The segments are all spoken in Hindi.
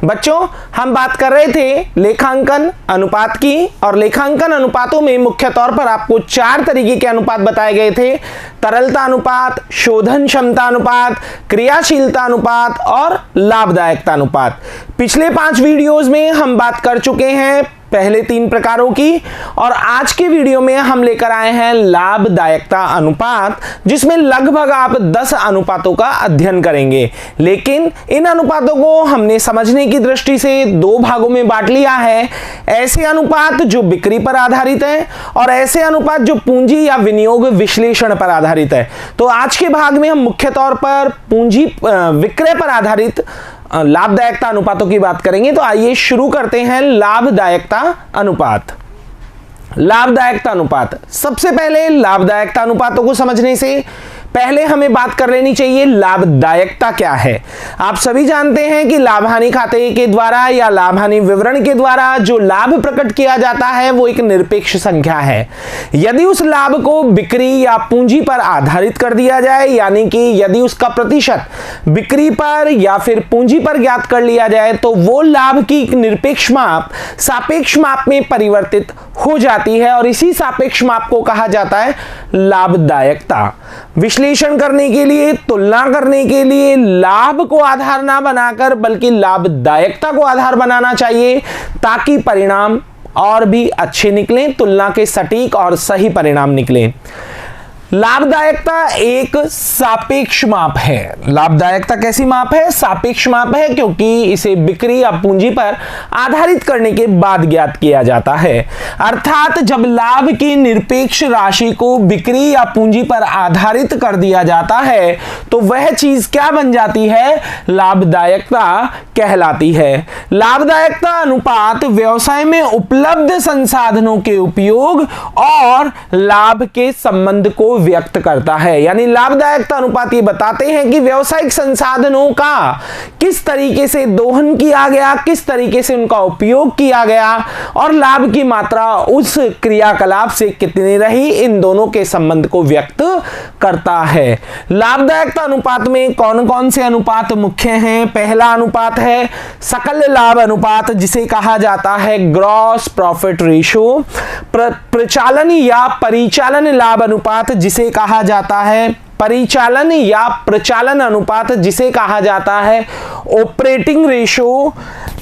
बच्चों, हम बात कर रहे थे लेखांकन अनुपात की, और लेखांकन अनुपातों में मुख्य तौर पर आपको 4 तरीके के अनुपात बताए गए थे। तरलता अनुपात, शोधन क्षमता अनुपात, क्रियाशीलता अनुपात और लाभदायकता अनुपात। पिछले 5 वीडियोस में हम बात कर चुके हैं पहले 3 प्रकारों की, और आज के वीडियो में हम लेकर आए हैं लाभदायकता अनुपात, जिसमें लगभग आप 10 अनुपातों का अध्ययन करेंगे। लेकिन इन अनुपातों को हमने समझने की दृष्टि से 2 भागों में बांट लिया है। ऐसे अनुपात जो बिक्री पर आधारित है और ऐसे अनुपात जो पूंजी या विनियोग विश्लेषण पर आधारित है। तो आज के भाग में हम मुख्य तौर पर पूंजी विक्रय पर आधारित लाभदायकता अनुपातों की बात करेंगे। तो आइए शुरू करते हैं लाभदायकता अनुपात। लाभदायकता अनुपात, सबसे पहले लाभदायकता अनुपातों को समझने से पहले हमें बात कर लेनी चाहिए लाभदायकता क्या है। आप सभी जानते हैं कि लाभ हानि खाते के द्वारा या लाभ हानि विवरण के द्वारा जो लाभ प्रकट किया जाता है वो एक निरपेक्ष संख्या है। यदि उस लाभ को बिक्री या पूंजी पर आधारित कर दिया जाए, यानी कि यदि उसका प्रतिशत बिक्री पर या फिर पूंजी पर ज्ञात कर लिया जाए, तो वो लाभ की निरपेक्ष माप सापेक्ष माप में परिवर्तित हो जाती है, और इसी सापेक्ष माप को कहा जाता है लाभदायकता। विश्लेषण करने के लिए, तुलना करने के लिए लाभ को आधार ना बनाकर बल्कि लाभदायकता को आधार बनाना चाहिए, ताकि परिणाम और भी अच्छे निकलें, तुलना के सटीक और सही परिणाम निकलें। लाभदायकता एक सापेक्ष माप है। लाभदायकता कैसी माप है? सापेक्ष माप है, क्योंकि इसे बिक्री या पूंजी पर आधारित करने के बाद ज्ञात किया जाता है। अर्थात जब लाभ की निरपेक्ष राशि को बिक्री या पूंजी पर आधारित कर दिया जाता है तो वह चीज क्या बन जाती है? लाभदायकता कहलाती है। लाभदायकता अनुपात व्यवसाय में उपलब्ध संसाधनों के उपयोग और लाभ के संबंध को व्यक्त करता है। यानी लाभदायकता अनुपात ये बताते हैं कि व्यवसायिक संसाधनों का किस तरीके से दोहन किया गया, किस तरीके से उनका उपयोग किया गया और लाभ की मात्रा उस क्रियाकलाप से कितनी रही, इन दोनों के संबंध को व्यक्त करता है। लाभदायकता अनुपात में कौन कौन से अनुपात मुख्य हैं? पहला अनुपात है सकल लाभ अनुपात, जिसे कहा जाता है ग्रॉस प्रॉफिट रेशियो। प्रचालन या परिचालन लाभ अनुपात, जिसे कहा जाता है परिचालन या प्रचालन अनुपात, जिसे कहा जाता है ऑपरेटिंग रेशियो।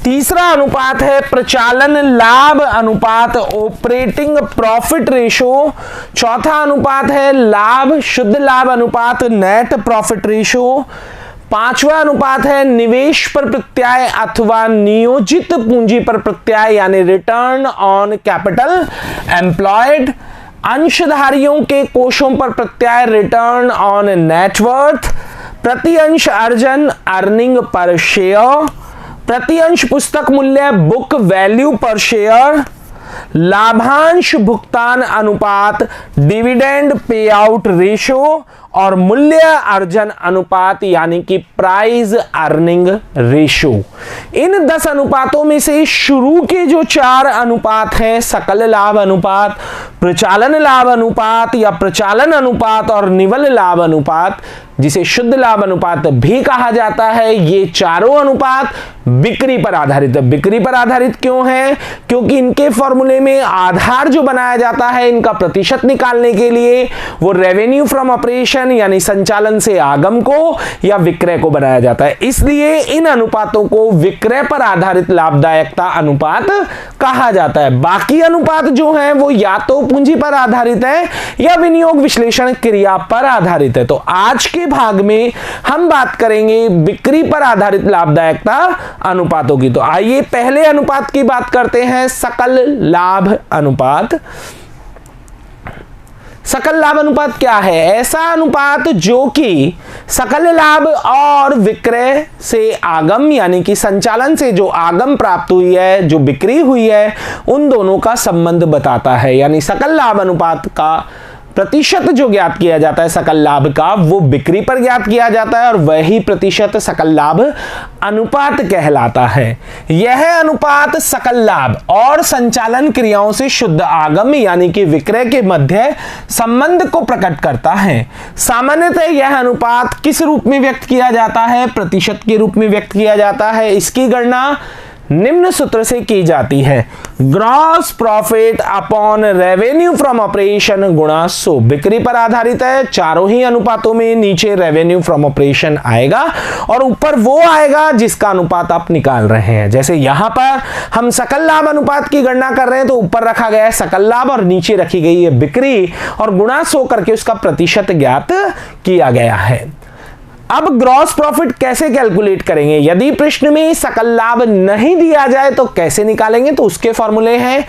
तीसरा अनुपात है प्रचालन लाभ अनुपात, ऑपरेटिंग प्रॉफिट रेशियो। चौथा अनुपात है लाभ शुद्ध लाभ अनुपात, नेट प्रॉफिट रेशियो। 5वां अनुपात है निवेश पर प्रत्याय अथवा नियोजित पूंजी पर प्रत्याय, यानी रिटर्न ऑन कैपिटल एम्प्लॉयड। अंशधारियों के कोषों पर प्रत्याय, रिटर्न ऑन नेटवर्थ। प्रति अंश अर्जन, अर्निंग पर शेयर। प्रति अंश पुस्तक मूल्य, बुक वैल्यू पर शेयर। लाभांश भुगतान अनुपात, डिविडेंड पे आउट रेशियो। और मूल्य अर्जन अनुपात, यानी कि प्राइस अर्निंग रेशियो। इन 10 अनुपातों में से शुरू के जो 4 अनुपात हैं, सकल लाभ अनुपात, प्रचालन लाभ अनुपात या प्रचालन अनुपात और निवल लाभ अनुपात, जिसे शुद्ध लाभ अनुपात भी कहा जाता है, ये चारों अनुपात बिक्री पर आधारित है। बिक्री पर आधारित क्यों है? क्योंकि इनके फॉर्मूले में आधार जो बनाया जाता है इनका प्रतिशत निकालने के लिए, वो रेवेन्यू फ्रॉम ऑपरेशन यानी संचालन से आगम को या विक्रय को बनाया जाता है। इसलिए इन अनुपातों को विक्रय पर आधारित लाभदायकता अनुपात कहा जाता है। बाकी अनुपात जो हैं वो या तो पूंजी पर आधारित है या विनियोग विश्लेषण क्रिया पर आधारित है। तो आज के भाग में हम बात करेंगे बिक्री पर आधारित लाभदायकता अनुपातों की। तो आइए पहले अनुपात की बात करते हैं, सकल लाभ अनुपात। सकल लाभ अनुपात क्या है? ऐसा अनुपात जो कि सकल लाभ और विक्रय से आगम, यानी कि संचालन से जो आगम प्राप्त हुई है, जो बिक्री हुई है, उन दोनों का संबंध बताता है। यानी सकल लाभ अनुपात का प्रतिशत जो ज्ञात किया जाता है सकल लाभ का वो बिक्री पर ज्ञात किया जाता है और वही प्रतिशत सकल लाभ अनुपात कहलाता है। यह अनुपात सकल लाभ और संचालन क्रियाओं से शुद्ध आगम यानी कि विक्रय के मध्य संबंध को प्रकट करता है। सामान्यतः यह अनुपात किस रूप में व्यक्त किया जाता है? प्रतिशत के रूप में व्यक्त किया जाता है। इसकी गणना निम्न सूत्र से की जाती है, gross profit upon revenue from operation गुणा 100। बिक्री पर आधारित है, चारों ही अनुपातों में नीचे रेवेन्यू फ्रॉम ऑपरेशन आएगा और ऊपर वो आएगा जिसका अनुपात आप निकाल रहे हैं। जैसे यहां पर हम सकल लाभ अनुपात की गणना कर रहे हैं तो ऊपर रखा गया है सकल लाभ और नीचे रखी गई है बिक्री और गुणा 100 करके उसका प्रतिशत ज्ञात किया गया है। अब ग्रॉस प्रॉफिट कैसे कैलकुलेट करेंगे? यदि प्रश्न में सकल लाभ नहीं दिया जाए तो कैसे निकालेंगे? तो उसके फॉर्मूले हैं,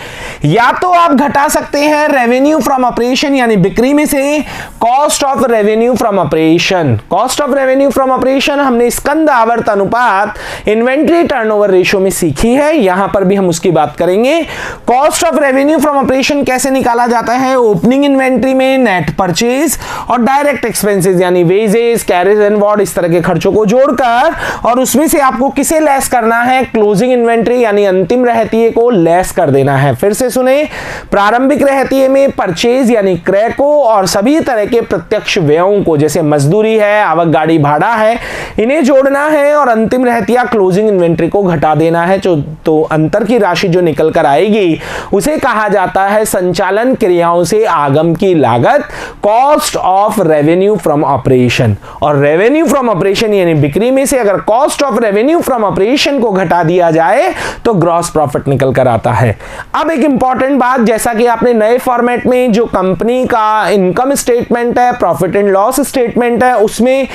या तो आप घटा सकते हैं रेवेन्यू फ्रॉम ऑपरेशन यानी बिक्री में से cost of revenue from operation. Cost of revenue from operation हमने स्कंद आवर्त अनुपात इन्वेंट्री टर्नओवर रेशियो में सीखी है, यहां पर भी हम उसकी बात करेंगे। Cost of revenue from operation कैसे निकाला जाता है? ओपनिंग इन्वेंट्री में नेट परचेज और डायरेक्ट एक्सपेंसेस यानी वेजेस, कैरेज एंड इस तरह के खर्चों को जोड़कर और उसमें से आपको किसे लेस करना है? क्लोजिंग इन्वेंट्री यानी अंतिम रहतिये को लेस कर देना है। फिर से सुने, प्रारंभिक रहतिये में परचेज यानी क्रय को और सभी तरह के प्रत्यक्ष व्ययों को जैसे मजदूरी है, आवक गाड़ी भाड़ा है, इन्हें जोड़ना है और अंतिम रहतिया क्लोजिंग इन्वेंट्री को घटा देना है। तो अंतर की राशि जो निकल कर आएगी उसे कहा जाता है संचालन क्रियाओं से आगम की लागत, cost of revenue from operation. और रेवेन्यू फ्रॉम ऑपरेशन यानी बिक्री में से अगर cost of revenue from operation को घटा दिया जाए तो ग्रॉस प्रॉफिट निकल कर आता है। अब एक इंपॉर्टेंट बात, जैसा कि आपने नए फॉर्मेट में जो कंपनी का इनकम स्टेटमेंट है, प्रॉफिट एंड लॉस स्टेटमेंट है, उसमें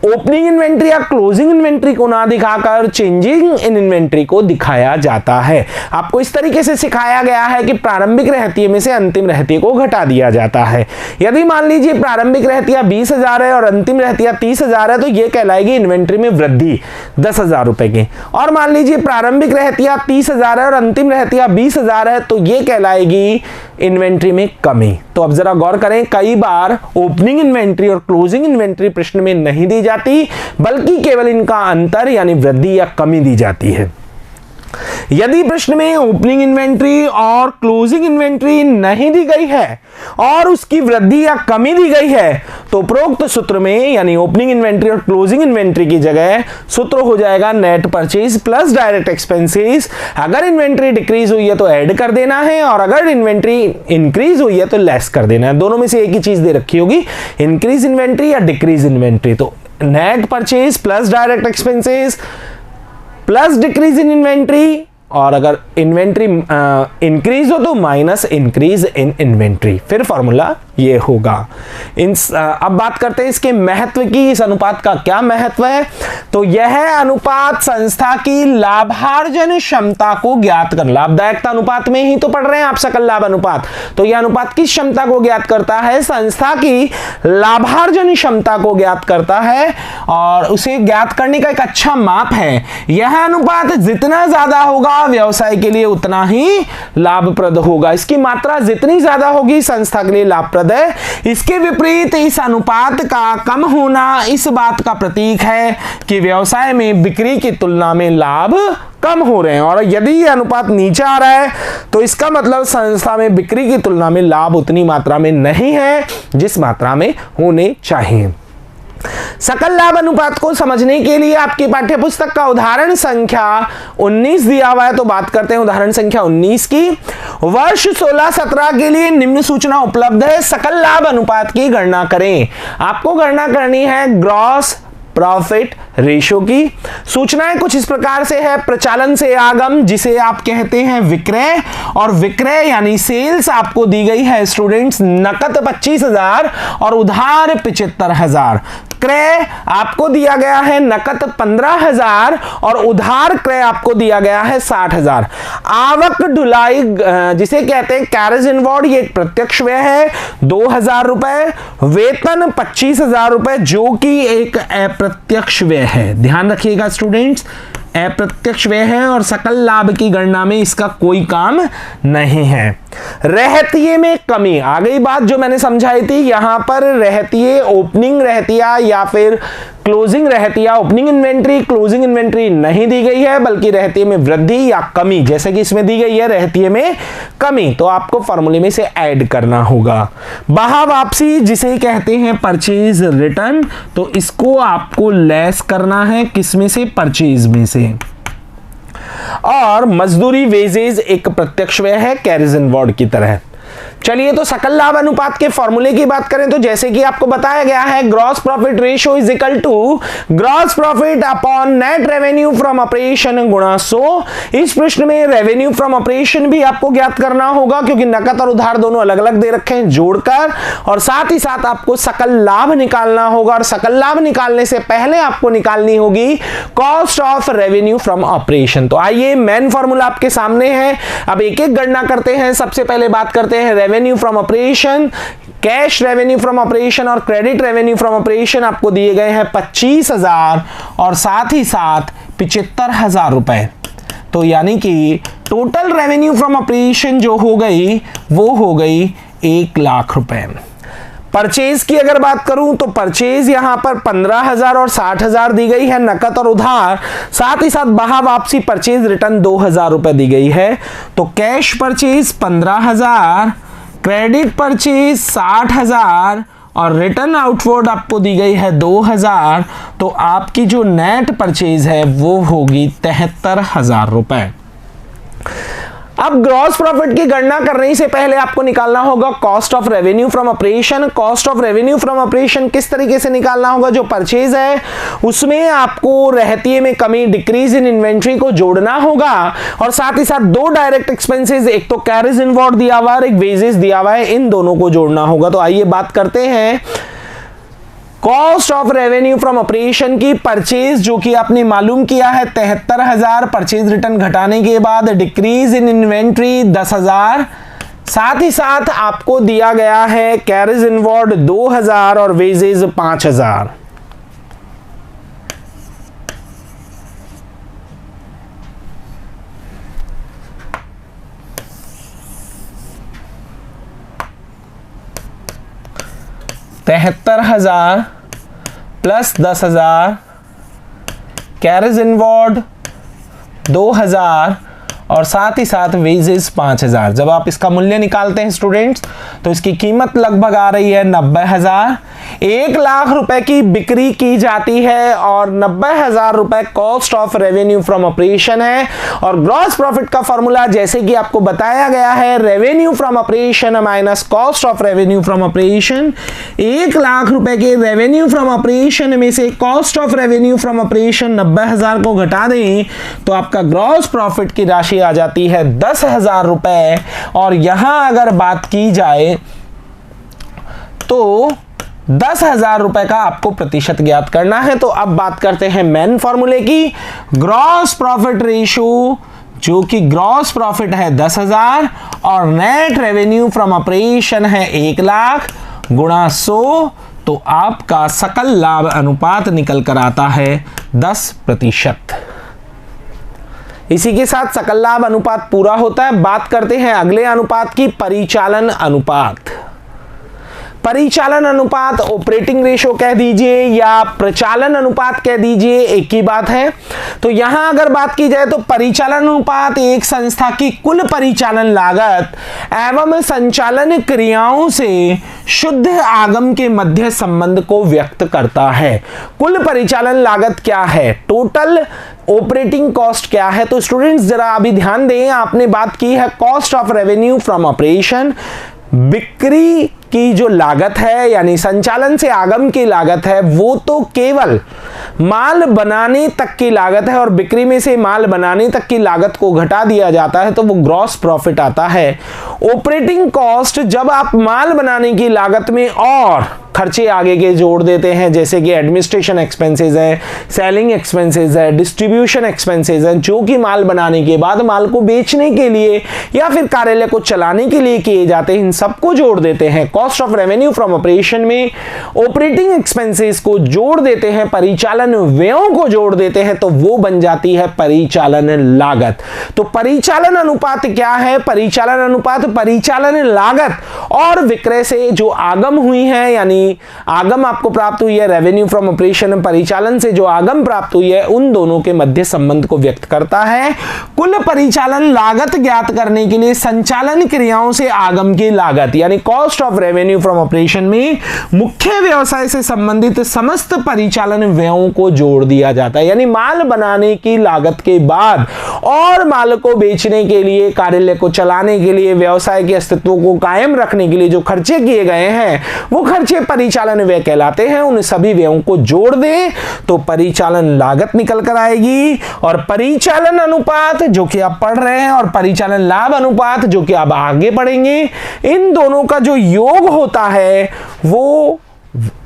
ओपनिंग इन्वेंट्री या क्लोजिंग इन्वेंट्री को ना दिखाकर चेंजिंग इन इन्वेंट्री को दिखाया जाता है। आपको इस तरीके से सिखाया गया है कि प्रारंभिक रहतिये में से अंतिम रहतिये को घटा दिया जाता है। यदि मान लीजिए प्रारंभिक रहतिया 20,000 है और अंतिम रहतिया 30,000 है तो यह कहलाएगी इन्वेंट्री में वृद्धि 10,000 रुपए की। और मान लीजिए प्रारंभिक रहतिया 30,000 है और अंतिम रहतिया 20,000 है तो यह कहलाएगी इन्वेंट्री में कमी। तो अब जरा गौर करें, कई बार ओपनिंग इन्वेंट्री और क्लोजिंग इन्वेंट्री प्रश्न में नहीं दी जाती बल्कि केवल इनका अंतर यानी वृद्धि या कमी दी जाती है। यदि प्रश्न में ओपनिंग इन्वेंट्री और क्लोजिंग इन्वेंट्री नहीं दी गई है और उसकी वृद्धि या कमी दी गई है तो उपरोक्त सूत्र में यानी ओपनिंग इन्वेंट्री और क्लोजिंग इन्वेंट्री की जगह सूत्र हो जाएगा net purchase plus direct expenses. अगर इन्वेंट्री डिक्रीज हुई है तो ऐड कर देना है और अगर इन्वेंट्री इंक्रीज हुई है तो लेस कर देना है। दोनों में से एक ही चीज दे रखी होगी, इंक्रीज इन्वेंट्री या डिक्रीज इन्वेंट्री। तो net purchase plus direct expenses plus decrease in inventory, और अगर इन्वेंट्री इंक्रीज हो तो माइनस इंक्रीज इन इन्वेंट्री। फिर फॉर्मूला ये होगा। अब बात करते हैं इसके महत्व की। इस अनुपात का क्या महत्व है? तो यह अनुपात संस्था की लाभार्जन क्षमता को ज्ञात कर, लाभदायकता अनुपात में ही तो पढ़ रहे हैं आप सकल लाभ अनुपात, तो यह अनुपात किस क्षमता को ज्ञात करता है? संस्था की लाभार्जन क्षमता को ज्ञात करता है और उसे ज्ञात करने का एक अच्छा माप है। यह अनुपात जितना ज्यादा होगा व्यवसाय के लिए उतना ही लाभप्रद होगा। इसकी मात्रा जितनी ज्यादा होगी संस्था के लिए लाभप्रद है। इसके विपरीत इस अनुपात का कम होना इस बात का प्रतीक है कि व्यवसाय में बिक्री की तुलना में लाभ कम हो रहे हैं। और यदि यह अनुपात नीचे आ रहा है तो इसका मतलब संस्था में बिक्री की तुलना में लाभ उतनी मात्रा में नहीं है जिस मात्रा में होने चाहिए। सकल लाभ अनुपात को समझने के लिए आपकी पाठ्यपुस्तक का उदाहरण संख्या 19 दिया हुआ है, तो बात करते हैं उदाहरण संख्या 19 की। वर्ष 16-17 के लिए निम्न सूचना उपलब्ध है, सकल लाभ अनुपात की गणना करें। आपको गणना करनी है ग्रॉस प्रॉफिट रेशियो की। सूचनाएं कुछ इस प्रकार से है, प्रचालन से आगम जिसे आप कहते हैं विक्रय, और विक्रय यानी सेल्स आपको दी गई है स्टूडेंट्स नकद 25,000 और उधार 75,000। क्रय आपको दिया गया है नकद 15,000 और उधार क्रय आपको दिया गया है 60,000। आवक ढुलाई जिसे कहते हैं कैरेज इनवॉर्ड, ये एक प्रत्यक्ष व्यय है 2,000 रुपए। वेतन 25,000 रुपए जो कि एक अप्रत्यक्ष व्यय है। ध्यान रखिएगा स्टूडेंट्स, अप्रत्यक्ष व्यय है और सकल लाभ की गणना में इसका कोई काम नहीं है। रहतिये में कमी, आ गई बात जो मैंने समझाई थी। यहां पर रहतिये ओपनिंग रहतिया या फिर क्लोजिंग रहतिया, ओपनिंग इन्वेंट्री क्लोजिंग इन्वेंट्री नहीं दी गई है, बल्कि रहतिये में वृद्धि या कमी, जैसे कि इसमें दी गई है रहतिये में कमी, तो आपको फॉर्मूले में से ऐड करना होगा। बहा वापसी जिसे कहते हैं परचेज रिटर्न, तो इसको आपको लेस करना है किसमें से, परचेज में से। और मजदूरी वेजेज एक प्रत्यक्ष व्यय है कैरिज इनवर्ड की तरह। चलिए तो सकल लाभ अनुपात के फॉर्मूले की बात करें तो जैसे कि आपको बताया गया है, gross profit ratio is equal to gross profit upon net revenue from operation गुणा 100। इस प्रश्न में रेवेन्यू फ्रॉम ऑपरेशन भी आपको ज्ञात करना होगा क्योंकि नकद और उधार दोनों अलग अलग दे रखे हैं जोड़कर, और साथ ही साथ आपको सकल लाभ निकालना होगा, और सकल लाभ निकालने से पहले आपको निकालनी होगी cost of revenue from operation. तो आइए मेन फॉर्मूला आपके सामने है, अब एक एक गणना करते हैं। सबसे पहले बात करते हैं revenue from operation. Cash revenue from operation और क्रेडिट रेवेन्यू फ्रॉम ऑपरेशन आपको दिए गए हैं 25,000 और साथ ही साथ 75,000 रुपए। तो यानी कि टोटल रेवेन्यू फ्रॉम ऑपरेशन जो हो गई वो हो गई 1 लाख रुपए। परचेज की अगर बात करूं तो परचेज यहां पर 15,000 और 60,000 दी गई है, नकद और उधार, साथ ही साथ बहा वापसी परचेज रिटर्न 2,000 रुपए दी गई है। तो कैश परचेज 15,000, क्रेडिट परचेज 60,000 और रिटर्न आउटवर्ड आपको दी गई है 2,000। तो आपकी जो नेट परचेज है वो होगी 73,000 रुपए। अब ग्रॉस प्रॉफिट की गणना करने से पहले आपको निकालना होगा cost of revenue from operation. Cost of revenue from operation किस तरीके से निकालना होगा, जो परचेज है उसमें आपको रहतिये में कमी डिक्रीज इन इन्वेंट्री को जोड़ना होगा, और साथ ही साथ दो डायरेक्ट एक्सपेंसेस, एक तो कैरिज इनवर्ड दिया हुआ है, एक वेजेस दिया हुआ है, इन दोनों को जोड़ना होगा। तो आइए बात करते हैं cost of revenue from operation की। परचेज जो कि आपने मालूम किया है 73,000, परचेज रिटर्न घटाने के बाद डिक्रीज इन इन्वेंट्री 10,000, साथ ही साथ आपको दिया गया है कैरिज इनवर्ड 2,000 और वेजेज 5,000। $73,000 प्लस 10,000, कैरिज इनवर्ड 2,000 और साथ ही साथ वेजेस 5,000। जब आप इसका मूल्य निकालते हैं स्टूडेंट्स तो इसकी कीमत लगभग आ रही है 90,000। 1 लाख रुपए की बिक्री की जाती है और 90,000 रुपए cost of revenue from operation है। और ग्रॉस प्रॉफिट का फॉर्मूला जैसे कि आपको बताया गया है, revenue from operation minus cost of revenue from operation. 1 lakh रुपए के रेवेन्यू फ्रॉम ऑपरेशन में से cost of revenue from operation 90,000 को घटा दें तो आपका ग्रॉस प्रॉफिट की राशि आ जाती है 10,000 रुपए। और यहां अगर बात की जाए तो 10,000 रुपए का आपको प्रतिशत ज्ञात करना है। तो अब बात करते हैं मेन फॉर्मूले की। ग्रॉस प्रॉफिट रेशियो जो कि ग्रॉस प्रॉफिट है 10,000 और नेट रेवेन्यू फ्रॉम ऑपरेशन है 1 लाख गुणा 100, तो आपका सकल लाभ अनुपात निकल कर आता है 10%। इसी के साथ सकल लाभ अनुपात पूरा होता है। बात करते हैं अगले अनुपात की, परिचालन अनुपात। परिचालन अनुपात ऑपरेटिंग रेशो कह दीजिए या प्रचालन अनुपात कह दीजिए, एक ही बात है। तो यहां अगर बात की जाए तो परिचालन अनुपात एक संस्था की कुल परिचालन लागत एवं संचालन क्रियाओं से शुद्ध आगम के मध्य संबंध को व्यक्त करता है। कुल परिचालन लागत क्या है, टोटल ऑपरेटिंग कॉस्ट क्या है। तो स्टूडेंट्स जरा अभी ध्यान दें, आपने बात की है cost of revenue from operation. बिक्री की जो लागत है यानी संचालन से आगम की लागत है वो तो केवल माल बनाने तक की लागत है, और बिक्री में से माल बनाने तक की लागत को घटा दिया जाता है तो वो ग्रॉस प्रॉफिट आता है। ऑपरेटिंग कॉस्ट जब आप माल बनाने की लागत में और खर्चे आगे के जोड़ देते हैं, जैसे कि एडमिनिस्ट्रेशन एक्सपेंसेस है, सेलिंग एक्सपेंसेस है, डिस्ट्रीब्यूशन एक्सपेंसेस है, जो कि माल बनाने के बाद माल को बेचने के लिए या फिर कार्यालय को चलाने के लिए किए जाते हैं, इन सबको जोड़ देते हैं। Cost of revenue from operation में ऑपरेटिंग एक्सपेंसेस को जोड़ देते हैं, परिचालन व्ययों को जोड़ देते हैं, तो वो बन जाती है परिचालन लागत। तो परिचालन अनुपात क्या है? परिचालन अनुपात परिचालन लागत और विक्रय से जो आगम हुई है, यानी आगम आपको प्राप्त हुई है रेवेन्यू फ्रॉम ऑपरेशन, परिचालन से जो आगम प्राप्त हुई है, उन दोनों के मध्य संबंध को व्यक्त करता है। कुल परिचालन लागत ज्ञात करने के लिए संचालन क्रियाओं से आगम की लागत यानी cost of revenue from operation में मुख्य व्यवसाय से संबंधित समस्त परिचालन व्ययों को जोड़ दिया जाता है। यानी माल बनाने की लागत के बाद और माल को बेचने के लिए, कार्यालय को चलाने के लिए, व्यवसाय के अस्तित्व को कायम रखने के लिए जो खर्चे किए गए हैं, वो खर्चे परिचालन व्यय कहलाते हैं। उन सभी व्ययों को जोड़ दें तो परिचालन लागत निकल कर आएगी। और परिचालन अनुपात जो कि आप पढ़ रहे हैं और परिचालन लाभ अनुपात जो कि आप आगे पढ़ेंगे, इन दोनों का जो योग होता है वो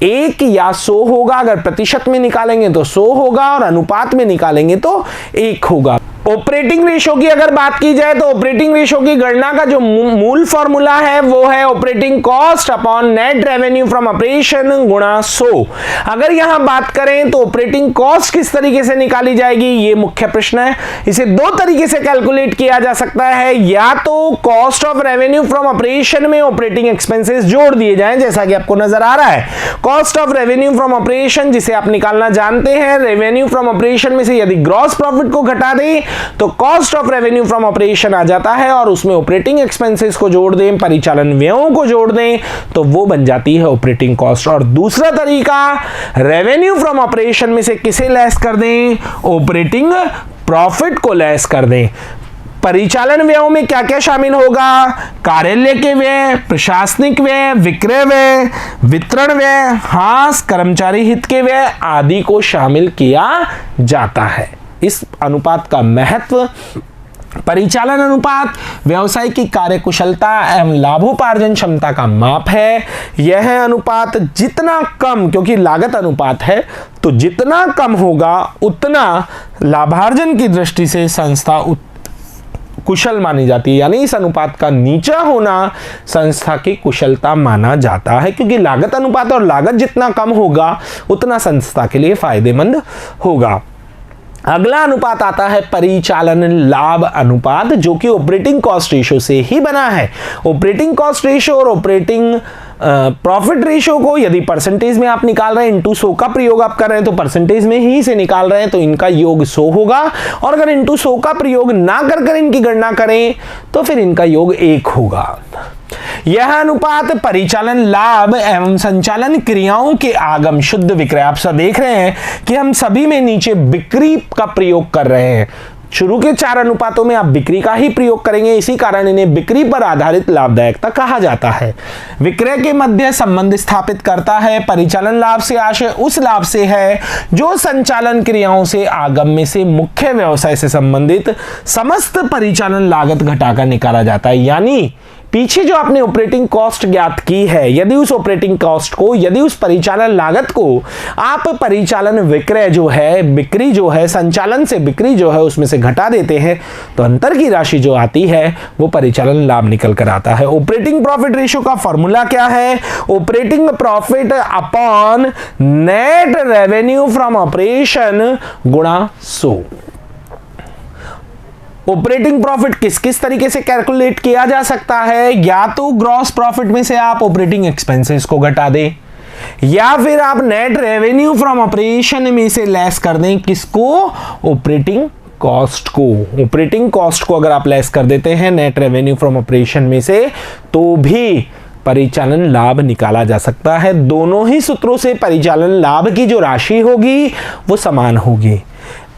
1 या 100 होगा। अगर प्रतिशत में निकालेंगे तो 100 होगा और अनुपात में निकालेंगे तो 1 होगा। ऑपरेटिंग रेशो की अगर बात की जाए तो ऑपरेटिंग रेशो की गणना का जो मूल फॉर्मूला है वो है operating cost upon net revenue from operation गुणा 100। अगर यहां बात करें तो ऑपरेटिंग कॉस्ट किस तरीके से निकाली जाएगी, ये मुख्य प्रश्न है। इसे 2 तरीके से कैलकुलेट किया जा सकता है, या तो cost of revenue from operation में ऑपरेटिंग एक्सपेंसेस जोड़ दिए जाएं, जैसा कि आपको नजर आ रहा है। Cost of revenue from operation जिसे आप निकालना जानते हैं, रेवेन्यू फ्रॉम ऑपरेशन में से यदि ग्रॉस प्रॉफिट को घटा दें तो cost of revenue from operation आ जाता है, और उसमें ऑपरेटिंग एक्सपेंसेस को जोड़ दें, परिचालन व्ययों को जोड़ दें, तो वो बन जाती है ऑपरेटिंग कॉस्ट। और दूसरा तरीका, रेवेन्यू फ्रॉम ऑपरेशन में से किसे लेस कर दें, ऑपरेटिंग प्रॉफिट को लेस कर दें। परिचालन व्ययों में क्या क्या शामिल होगा, कार्यालय के व्यय, प्रशासनिक व्यय, विक्रय व्यय, वितरण व्यय, हास, कर्मचारी हित के व्यय आदि को शामिल किया जाता है। इस अनुपात का महत्व, परिचालन अनुपात व्यवसाय की कार्यकुशलता एवं लाभोपार्जन क्षमता का माप है। यह अनुपात जितना कम, क्योंकि लागत अनुपात है, तो जितना कम होगा उतना लाभार्जन की दृष्टि से संस्था कुशल मानी जाती है। यानी इस अनुपात का नीचा होना संस्था की कुशलता माना जाता है, क्योंकि लागत अनुपात और लागत जितना कम होगा उतना संस्था के लिए फायदेमंद होगा। अगला अनुपात आता है परिचालन लाभ अनुपात, जो कि ऑपरेटिंग कॉस्ट रेशो से ही बना है। ऑपरेटिंग कॉस्ट रेशो और ऑपरेटिंग प्रॉफिट रेशो को यदि परसेंटेज में आप निकाल रहे हैं, इंटू 100 का प्रयोग आप कर रहे हैं तो परसेंटेज में ही से निकाल रहे हैं, तो इनका योग 100 होगा। और अगर इंटू 100 का प्रयोग ना कर इनकी गणना करें तो फिर इनका योग 1 होगा। यह अनुपात परिचालन लाभ एवं संचालन क्रियाओं के आगम शुद्ध विक्रय, आप सब देख रहे हैं कि हम सभी में नीचे बिक्री का प्रयोग कर रहे हैं। शुरू के 4 अनुपातों में आप बिक्री का ही प्रयोग करेंगे, इसी कारण इन्हें बिक्री पर आधारित लाभदायकता कहा जाता है। विक्रय के मध्य संबंध स्थापित करता है। परिचालन लाभ से आशय उस लाभ से है जो संचालन क्रियाओं से आगम में से मुख्य व्यवसाय से संबंधित समस्त परिचालन लागत घटाकर निकाला जाता है। यानी पीछे जो आपने ऑपरेटिंग कॉस्ट ज्ञात की है, यदि उस ऑपरेटिंग कॉस्ट को, यदि उस परिचालन लागत को आप परिचालन विक्रय जो है, बिक्री जो है, संचालन से बिक्री जो है उसमें से घटा देते हैं, तो अंतर की राशि जो आती है वो परिचालन लाभ निकल कर आता है। ऑपरेटिंग प्रॉफिट रेशियो का फॉर्मूला क्या है, operating profit upon net revenue from operation गुणा 100। ऑपरेटिंग प्रॉफिट किस किस तरीके से कैलकुलेट किया जा सकता है, या तो ग्रॉस प्रॉफिट में से आप ऑपरेटिंग एक्सपेंसेस को घटा दें, या फिर आप नेट रेवेन्यू फ्रॉम ऑपरेशन में से लेस कर दें, किसको, ऑपरेटिंग कॉस्ट को। ऑपरेटिंग कॉस्ट को अगर आप लेस कर देते हैं नेट रेवेन्यू फ्रॉम ऑपरेशन में से, तो भी परिचालन लाभ निकाला जा सकता है। दोनों ही सूत्रों से परिचालन लाभ की जो राशि होगी वो समान होगी।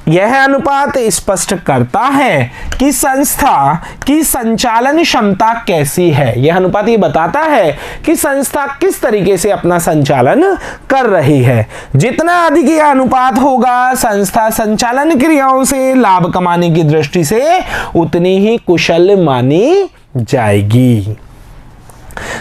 यह अनुपात स्पष्ट करता है कि संस्था की संचालन क्षमता कैसी है। यह अनुपात ये बताता है कि संस्था किस तरीके से अपना संचालन कर रही है। जितना अधिक यह अनुपात होगा, संस्था संचालन क्रियाओं से लाभ कमाने की दृष्टि से उतनी ही कुशल मानी जाएगी।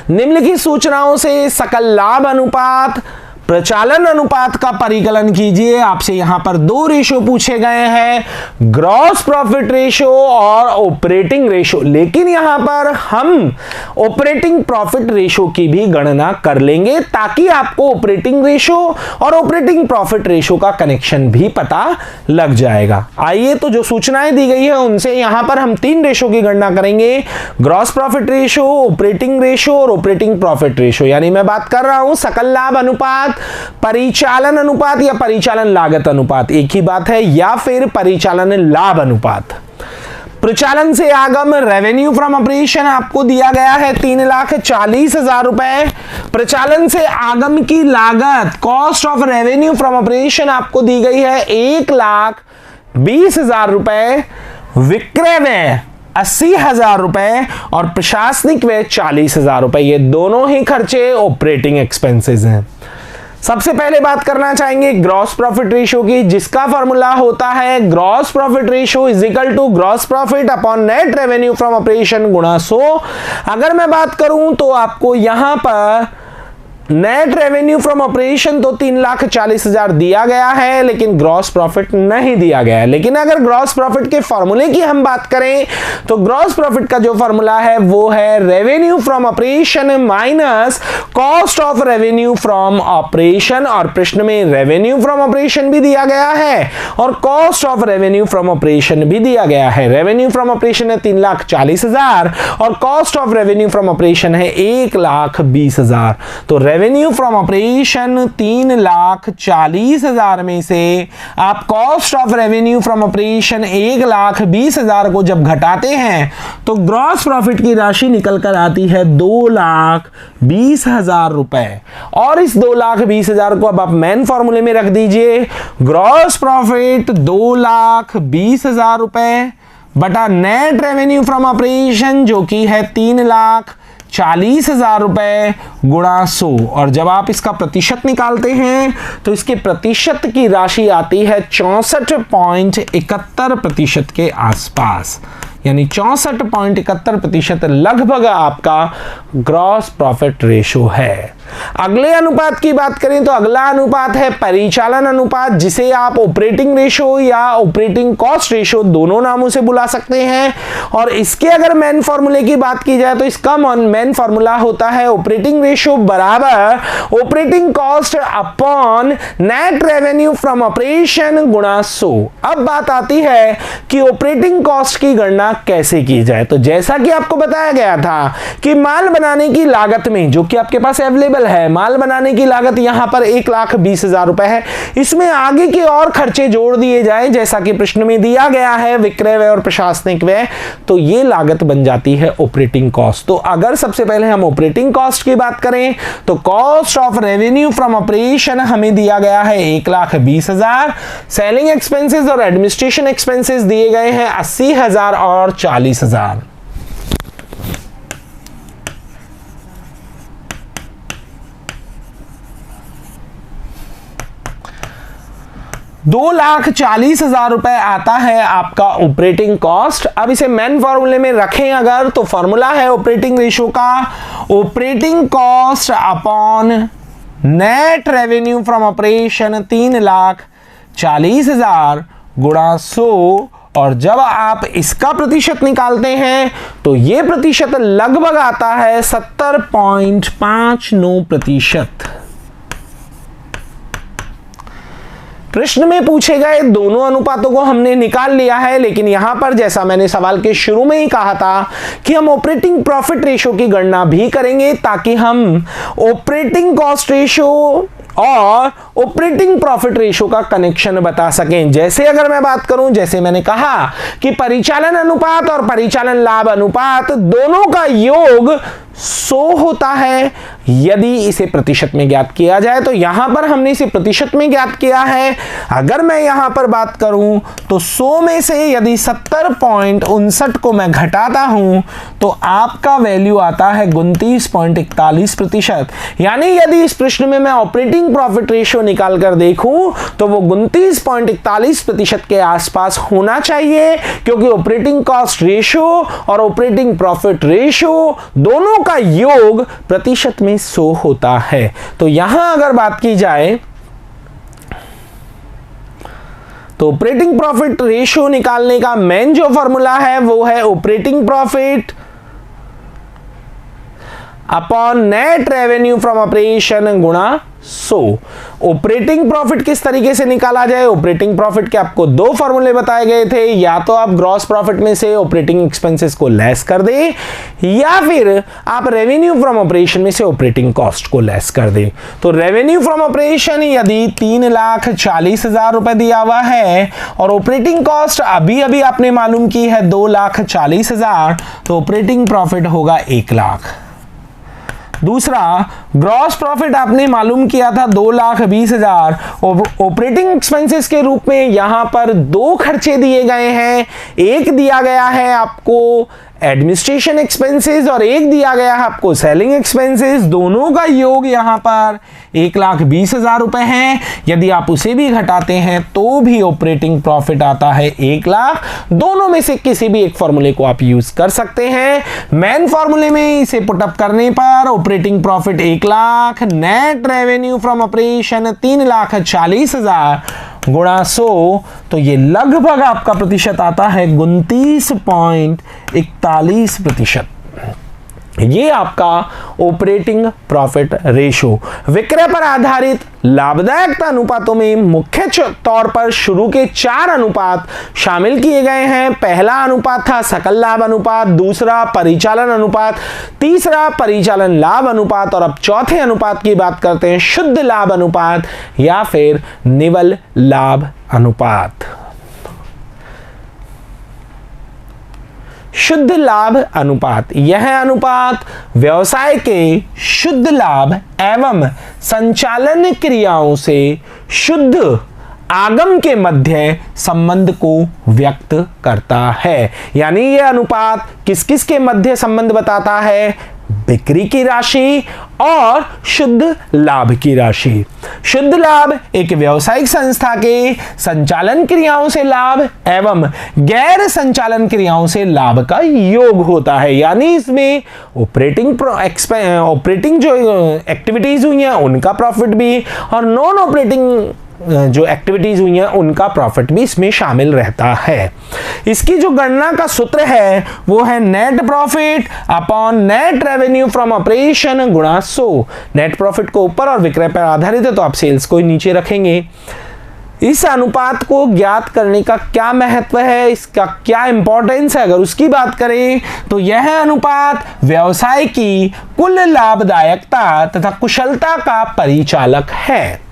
निम्नलिखित सूचनाओं से सकल लाभ अनुपात प्रचालन अनुपात का परिकलन कीजिए। आपसे यहां पर दो रेशो पूछे गए हैं, ग्रॉस प्रॉफिट रेशो और ऑपरेटिंग रेशो, लेकिन यहां पर हम ऑपरेटिंग प्रॉफिट रेशो की भी गणना कर लेंगे ताकि आपको ऑपरेटिंग रेशो और ऑपरेटिंग प्रॉफिट रेशो का कनेक्शन भी पता लग जाएगा। आइए तो जो सूचनाएं दी गई है उनसे यहां पर हम तीन रेशो की गणना करेंगे, gross profit ratio, operating ratio और ऑपरेटिंग प्रॉफिट रेशो। यानी मैं बात कर रहा हूं सकल लाभ अनुपात, परिचालन अनुपात या परिचालन लागत अनुपात, एक ही बात है, या फिर परिचालन लाभ अनुपात। प्रचालन से आगम रेवेन्यू फ्रॉम ऑपरेशन आपको दिया गया है 3,40,000 रुपए। प्रचालन से आगम की लागत cost of revenue from operation आपको दी गई है 1,20,000 रुपए। विक्रय व्यय 80,000 रुपए और प्रशासनिक व्यय 40,000 रुपए। ये दोनों ही खर्चे ऑपरेटिंग एक्सपेंसेस हैं। सबसे पहले बात करना चाहेंगे ग्रॉस प्रॉफिट रेशो की, जिसका फॉर्मूला होता है gross profit ratio is equal to gross profit upon net revenue from operation गुणा 100। अगर मैं बात करूं तो आपको यहां पर नेट रेवेन्यू फ्रॉम ऑपरेशन तो 3,40,000 दिया गया है, लेकिन ग्रॉस प्रॉफिट नहीं दिया गया है। लेकिन अगर ग्रॉस प्रॉफिट के फॉर्मूले की हम बात करें तो ग्रॉस प्रॉफिट का जो फॉर्मूला है वो है revenue from operation minus cost of revenue from operation, और प्रश्न में रेवेन्यू फ्रॉम ऑपरेशन भी दिया गया है और cost of revenue from operation भी दिया गया है। रेवेन्यू फ्रॉम ऑपरेशन है 3,40,000 और cost of revenue from operation है 1,20,000। तो रेवेन्यू फ्रॉम ऑपरेशन 3,40,000 में से आप cost of revenue from operation 1,20,000 को जब घटाते हैं तो ग्रॉस प्रॉफिट की राशि निकल कर आती है 2,20,000 रुपए। और इस 2,20,000 को अब आप मेन फॉर्मूले में रख दीजिए, ग्रॉस प्रॉफिट 2,20,000 रुपए बटा नेट रेवेन्यू फ्रॉम ऑपरेशन जो कि है 3,40,000 रुपए गुणा 100। और जब आप इसका प्रतिशत निकालते हैं तो इसके प्रतिशत की राशि आती है 64.71% के आसपास, यानी 64.71% लगभग आपका ग्रॉस प्रॉफिट रेशो है। अगले अनुपात की बात करें तो अगला अनुपात है परिचालन अनुपात, जिसे आप ऑपरेटिंग रेशो या ऑपरेटिंग कॉस्ट रेशो दोनों नामों से बुला सकते हैं। और इसके अगर मेन फॉर्मूले की बात की जाए तो इसका मेन फॉर्मूला होता है ऑपरेटिंग रेशो बराबर operating cost upon net revenue from operation गुणा 100। अब बात आती है कि ऑपरेटिंग कॉस्ट की गणना कैसे की जाए। तो जैसा कि आपको बताया गया था कि माल बनाने की लागत में जो कि आपके पास अवेलेबल है, माल बनाने की लागत यहां पर 1,20,000 रुपए है, इसमें आगे के और खर्चे जोड़ दिए जाए जैसा कि प्रश्न में दिया गया है, विक्रय व्यय और प्रशासनिक व्यय, तो ये लागत बन जाती है ऑपरेटिंग कॉस्ट। तो अगर सबसे पहले हम ऑपरेटिंग कॉस्ट की बात करें तो cost of revenue from operation हमें दिया गया है 1,20,000, सेलिंग एक्सपेंसेस और एडमिनिस्ट्रेशन एक्सपेंसेस दिए गए हैं 80,000 और 40,000। 2,40,000 रुपए आता है आपका ऑपरेटिंग कॉस्ट। अब इसे मेन फॉर्मूले में रखें अगर तो फॉर्मूला है ऑपरेटिंग रेशो का operating cost upon net revenue from operation 3,40,000 गुणा 100। और जब आप इसका प्रतिशत निकालते हैं तो यह प्रतिशत लगभग आता है 70.59%। प्रश्न में पूछे गए दोनों अनुपातों को हमने निकाल लिया है, लेकिन यहां पर जैसा मैंने सवाल के शुरू में ही कहा था कि हम ऑपरेटिंग प्रॉफिट रेशो की गणना भी करेंगे ताकि हम ऑपरेटिंग कॉस्ट रेशो और ऑपरेटिंग प्रॉफिट रेशो का कनेक्शन बता सकें। जैसे अगर मैं बात करूं, जैसे मैंने कहा कि परिचालन अनुपात और परिचालन लाभ अनुपात दोनों का योग 100 होता है, यदि इसे प्रतिशत में ज्ञात किया जाए। तो यहां पर हमने इसे प्रतिशत में ज्ञात किया है। अगर मैं यहां पर बात करूं तो 100 में से यदि 70.59 को मैं घटाता हूं तो आपका वैल्यू आता है 29.41%। यानी यदि इस प्रश्न में मैं ऑपरेटिंग प्रॉफिट रेशियो निकाल कर देखूं तो वो 29.41% के आसपास होना चाहिए, क्योंकि ऑपरेटिंग कॉस्ट रेशियो और ऑपरेटिंग प्रॉफिट रेशियो दोनों का योग प्रतिशत में 100 होता है। तो यहां अगर बात की जाए तो ऑपरेटिंग प्रॉफिट रेशियो निकालने का मेन जो फॉर्मूला है वो है operating profit upon net revenue from operation गुणा 100। ऑपरेटिंग प्रॉफिट किस तरीके से निकाला जाए? ऑपरेटिंग प्रॉफिट के आपको दो फॉर्मूले बताए गए थे, या तो आप ग्रॉस प्रॉफिट में से ऑपरेटिंग एक्सपेंसेस को लेस कर दें, या फिर आप रेवेन्यू फ्रॉम ऑपरेशन में से ऑपरेटिंग कॉस्ट को लेस कर दें। तो रेवेन्यू फ्रॉम ऑपरेशन यदि 3,40,000 रुपए दिया हुआ है और ऑपरेटिंग कॉस्ट अभी अभी आपने मालूम की है 2,40,000, तो ऑपरेटिंग प्रॉफिट होगा 1 लाख। दूसरा, ग्रॉस प्रॉफिट आपने मालूम किया था 2,20,000। ऑपरेटिंग एक्सपेंसेस के रूप में यहां पर दो खर्चे दिए गए हैं, एक दिया गया है आपको एडमिनिस्ट्रेशन एक्सपेंसेस और एक दिया गया है आपको सेलिंग एक्सपेंसेस। दोनों का योग यहां पर 1,20,000 रुपए है। यदि आप उसे भी घटाते हैं तो भी ऑपरेटिंग प्रॉफिट आता है 1 लाख। दोनों में से किसी भी एक फॉर्मूले को आप यूज कर सकते हैं। मेन फॉर्मूले में इसे पुटअप करने पर operating profit 1 lakh, net revenue from operation 3,40,000 गुणा 100, तो ये लगभग आपका प्रतिशत आता है 29.41%। ये आपका ऑपरेटिंग प्रॉफिट रेशो। विक्रय पर आधारित लाभदायकता अनुपातों में मुख्य तौर पर शुरू के 4 अनुपात शामिल किए गए हैं। पहला अनुपात था सकल लाभ अनुपात, दूसरा परिचालन अनुपात, तीसरा परिचालन लाभ अनुपात और अब चौथे अनुपात की बात करते हैं शुद्ध लाभ अनुपात या फिर निवल लाभ अनुपात। शुद्ध लाभ अनुपात, यह अनुपात व्यवसाय के शुद्ध लाभ एवं संचालन क्रियाओं से शुद्ध आगम के मध्य संबंध को व्यक्त करता है। यानी यह अनुपात किस किस के मध्य संबंध बताता है? बिक्री की राशि और शुद्ध लाभ की राशि। शुद्ध लाभ एक व्यावसायिक संस्था के संचालन क्रियाओं से लाभ एवं गैर संचालन क्रियाओं से लाभ का योग होता है। यानी इसमें ऑपरेटिंग जो एक्टिविटीज हुई हैं उनका प्रॉफिट भी और नॉन ऑपरेटिंग जो एक्टिविटीज हुई हैं उनका प्रॉफिट भी इसमें शामिल रहता है। इसकी जो गणना का सूत्र है वो है net profit upon net revenue from operation गुणा 100। नेट प्रॉफिट को ऊपर और विक्रय पर आधारित है तो आप सेल्स को ही नीचे रखेंगे। इस अनुपात को ज्ञात करने का क्या महत्व है, इसका क्या इंपॉर्टेंस है, अगर उसकी बात करें तो यह अनुपात व्यवसाय की कुल लाभदायकता तथा कुशलता का परिचालक है।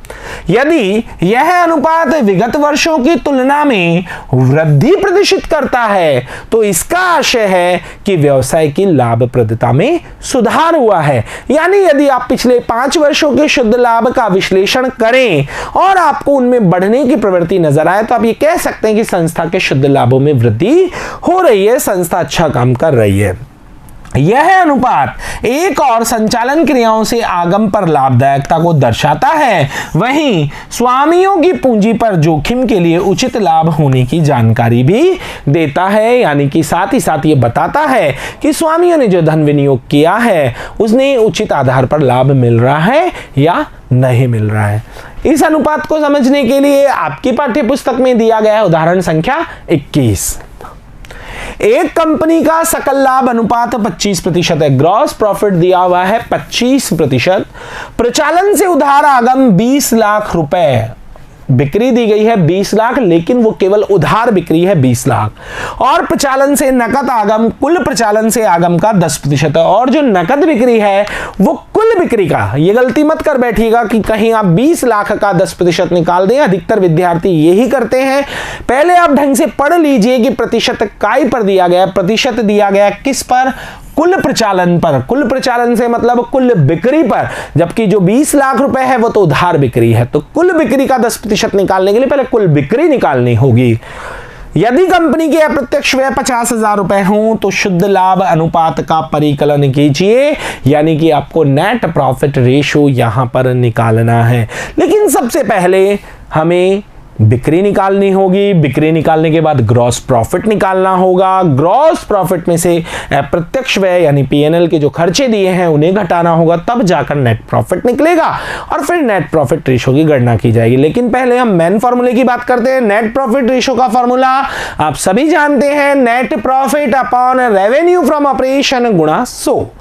यदि यह अनुपात विगत वर्षों की तुलना में वृद्धि प्रदर्शित करता है तो इसका आशय है कि व्यवसाय की लाभप्रदता में सुधार हुआ है। यानी यदि आप पिछले 5 वर्षों के शुद्ध लाभ का विश्लेषण करें और आपको उनमें बढ़ने की प्रवृत्ति नजर आए तो आप ये कह सकते हैं कि संस्था के शुद्ध लाभों में वृद्धि हो रही है, संस्था अच्छा काम कर रही है। यह अनुपात एक और संचालन क्रियाओं से आगम पर लाभदायकता को दर्शाता है, वहीं स्वामियों की पूंजी पर जोखिम के लिए उचित लाभ होने की जानकारी भी देता है। यानी कि साथ ही साथ ये बताता है कि स्वामियों ने जो धन विनियोग किया है उसने उचित आधार पर लाभ मिल रहा है या नहीं मिल रहा है। इस अनुपात को समझने के लिए आपकी पाठ्यपुस्तक में दिया गया है उदाहरण संख्या 21। एक कंपनी का सकल लाभ अनुपात 25% है। ग्रॉस प्रॉफिट दिया हुआ है 25%। प्रचालन से उधार आगम 20 लाख रुपए, बिक्री दी गई है 20 लाख लेकिन वो केवल उधार बिक्री है 20 लाख। और प्रचालन से नकद आगम कुल प्रचालन से आगम का 10% है। और जो नकद बिक्री है वो कुल बिक्री का, ये गलती मत कर बैठिएगा कि कहीं आप 20 लाख का 10% निकाल दें। अधिकतर विद्यार्थी यही करते हैं। पहले आप ढंग से पढ़ लीजिए कि प्रतिशत काय पर दिया गया, प्रतिशत दिया गया किस पर? कुल प्रचालन पर, कुल प्रचालन से मतलब कुल बिक्री पर, जबकि जो 20 लाख रुपए है वो तो उधार बिक्री है। तो कुल बिक्री का 10% निकालने के लिए पहले कुल बिक्री निकालनी होगी। यदि कंपनी के अप्रत्यक्ष व्यय 50,000 रुपए हों तो शुद्ध लाभ अनुपात का परिकलन कीजिए, यानी कि आपको नेट प्रॉफिट रेशो यहां पर निकालना है। लेकिन सबसे पहले हमें बिक्री निकालनी होगी। बिक्री निकालने के बाद ग्रॉस प्रॉफिट निकालना होगा। ग्रॉस प्रॉफिट में से अप्रत्यक्ष व्यय यानी पीएनएल के जो खर्चे दिए हैं उन्हें घटाना होगा, तब जाकर नेट प्रॉफिट निकलेगा और फिर नेट प्रॉफिट रेशो की गणना की जाएगी। लेकिन पहले हम मेन फॉर्मूले की बात करते हैं। नेट प्रॉफिट रेशो का फॉर्मूला आप सभी जानते हैं, net profit upon revenue from operation गुणा 100।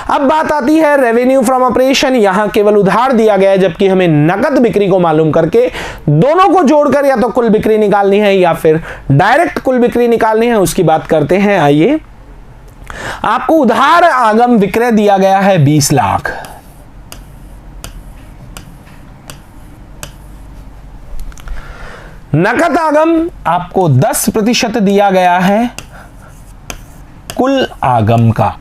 अब बात आती है रेवेन्यू फ्रॉम ऑपरेशन, यहां केवल उधार दिया गया है, जबकि हमें नकद बिक्री को मालूम करके दोनों को जोड़ या तो कुल बिक्री निकालनी है या फिर डायरेक्ट कुल बिक्री निकालनी है, उसकी बात करते हैं। आइए, आपको उधार आगम विक्रय दिया गया है 20 लाख। नकद आगम आपको 10% दिया गया है कुल आगम का।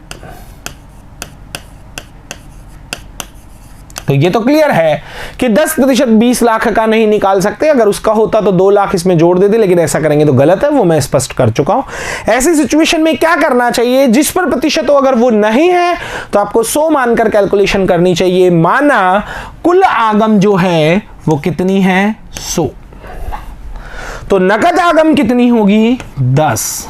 तो ये तो क्लियर है कि 10% 20 लाख का नहीं निकाल सकते। अगर उसका होता तो 2 लाख इसमें जोड़ देते, लेकिन ऐसा करेंगे तो गलत है, वो मैं स्पष्ट कर चुका हूं। ऐसी सिचुएशन में क्या करना चाहिए, जिस पर प्रतिशत हो अगर वो नहीं है तो आपको 100 मानकर कैलकुलेशन करनी चाहिए। माना कुल आगम जो है वो कितनी है, 100, तो नकद आगम कितनी होगी, 10,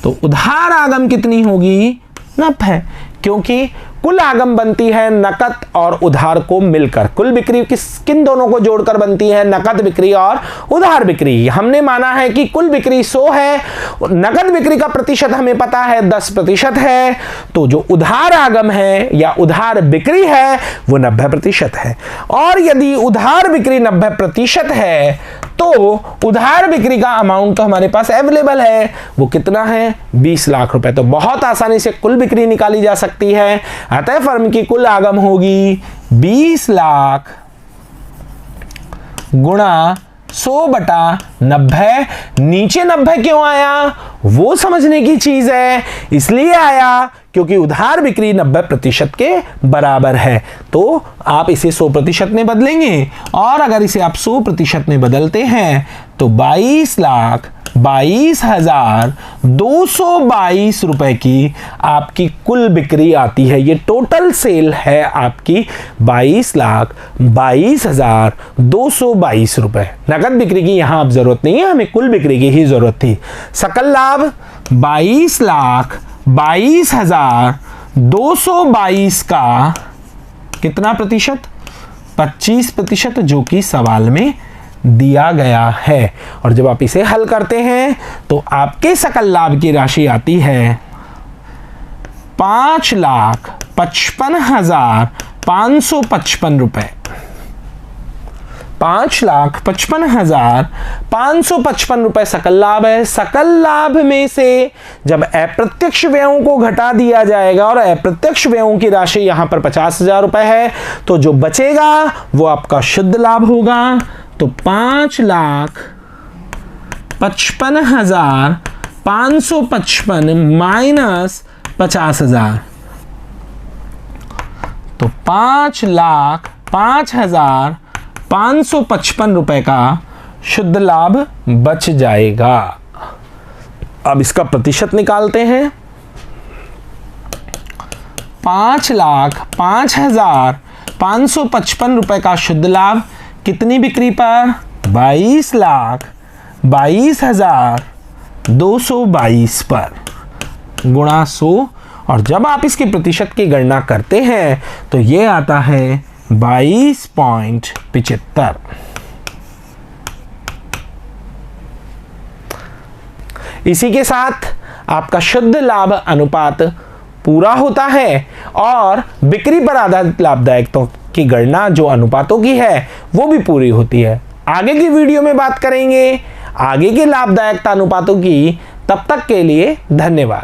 तो उधार आगम कितनी होगी, 90, क्योंकि कुल आगम बनती है नकद और उधार को मिलकर। कुल बिक्री किन दोनों को जोड़कर बनती है, नकद बिक्री और उधार बिक्री। हमने माना है कि कुल बिक्री 100 है, नकद बिक्री का प्रतिशत हमें पता है 10% है, तो जो उधार आगम है या उधार बिक्री है वो 90% है। और यदि उधार बिक्री 90% है तो उधार बिक्री का अमाउंट तो हमारे पास अवेलेबल है, वो कितना है, 20 लाख रुपए। तो बहुत आसानी से कुल बिक्री निकाली जा सकती है। अतः फर्म की कुल आगम होगी 20 लाख गुणा 100/90। नीचे 90 क्यों आया वो समझने की चीज है, इसलिए आया क्योंकि उधार बिक्री 90% के बराबर है। तो आप इसे 100% में बदलेंगे, और अगर इसे आप 100% में बदलते हैं तो 22,22,222 रुपए की आपकी कुल बिक्री आती है। ये टोटल सेल है आपकी 22,22,222 रुपए। नकद बिक्री की यहां अब जरूरत नहीं है, हमें कुल बिक्री की ही जरूरत थी। सकल लाभ 22,22,222 का कितना प्रतिशत, 25%, जो कि सवाल में दिया गया है। और जब आप इसे हल करते हैं तो आपके सकल लाभ की राशि आती है 5,55,555 रुपए। 5,55,555 रुपए सकल लाभ है। सकल लाभ में से जब अप्रत्यक्ष व्ययों को घटा दिया जाएगा, और अप्रत्यक्ष व्ययों की राशि यहां पर 50,000 रुपए है, तो जो बचेगा वो आपका शुद्ध लाभ होगा। तो 5,55,555 माइनस 50,000, तो 5,05,555 रुपए का शुद्ध लाभ बच जाएगा। अब इसका प्रतिशत निकालते हैं। 5,05,555 रुपए का शुद्ध लाभ कितनी बिक्री पर, 22,22,222 पर, गुणा 100। और जब आप इसके प्रतिशत की गणना करते हैं तो यह आता है 22.75। इसी के साथ आपका शुद्ध लाभ अनुपात पूरा होता है, और बिक्री पर आधारित लाभदायकता की गणना जो अनुपातों की है वो भी पूरी होती है। आगे की वीडियो में बात करेंगे आगे के लाभदायकता अनुपातों की। तब तक के लिए धन्यवाद।